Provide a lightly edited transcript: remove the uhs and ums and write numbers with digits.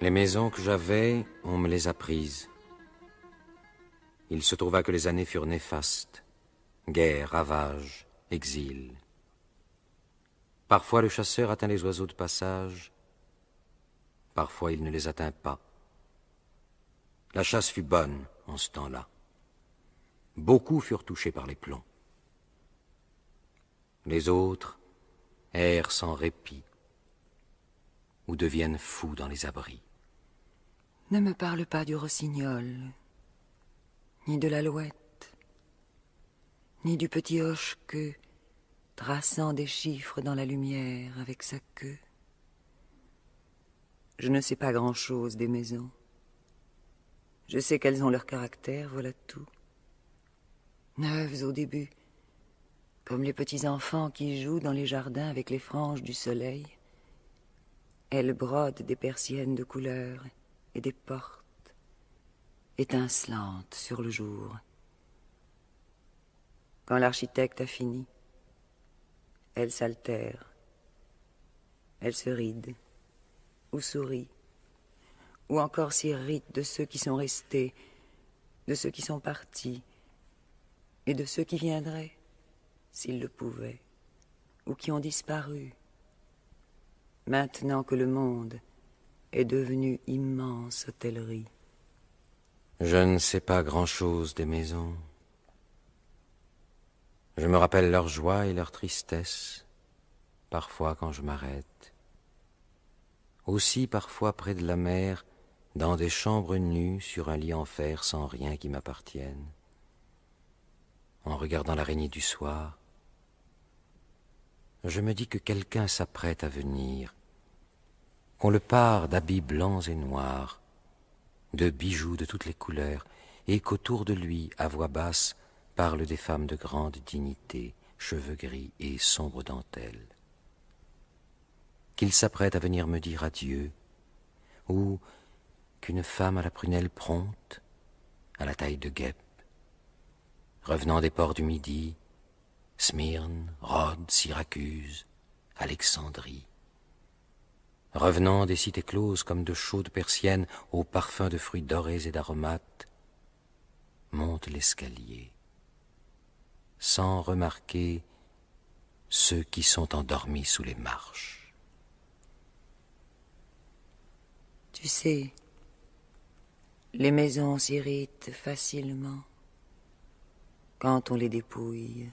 Les maisons que j'avais, on me les a prises. Il se trouva que les années furent néfastes. Guerre, ravages, exil. Parfois le chasseur atteint les oiseaux de passage, parfois il ne les atteint pas. La chasse fut bonne en ce temps-là. Beaucoup furent touchés par les plombs. Les autres errent sans répit ou deviennent fous dans les abris. Ne me parle pas du rossignol, ni de l'alouette, ni du petit hoche-queue traçant des chiffres dans la lumière avec sa queue. Je ne sais pas grand-chose des maisons. Je sais qu'elles ont leur caractère, voilà tout. Neuves au début, comme les petits enfants qui jouent dans les jardins avec les franges du soleil. Elles brodent des persiennes de couleur et des portes, étincelantes sur le jour. Quand l'architecte a fini, elles s'altèrent, elles se rident, ou sourient, ou encore s'irritent de ceux qui sont restés, de ceux qui sont partis, et de ceux qui viendraient, s'ils le pouvaient, ou qui ont disparu, maintenant que le monde est devenu immense hôtellerie. Je ne sais pas grand-chose des maisons. Je me rappelle leur joie et leur tristesse, parfois quand je m'arrête. Aussi parfois près de la mer, dans des chambres nues, sur un lit en fer sans rien qui m'appartienne. En regardant l'araignée du soir, je me dis que quelqu'un s'apprête à venir, qu'on le pare d'habits blancs et noirs, de bijoux de toutes les couleurs, et qu'autour de lui, à voix basse, parlent des femmes de grande dignité, cheveux gris et sombres dentelles. Qu'il s'apprête à venir me dire adieu, ou qu'une femme à la prunelle prompte, à la taille de guêpe, revenant des ports du Midi, Smyrne, Rhodes, Syracuse, Alexandrie, revenant des cités closes comme de chaudes persiennes aux parfums de fruits dorés et d'aromates, monte l'escalier, sans remarquer ceux qui sont endormis sous les marches. Tu sais, les maisons s'irritent facilement quand on les dépouille.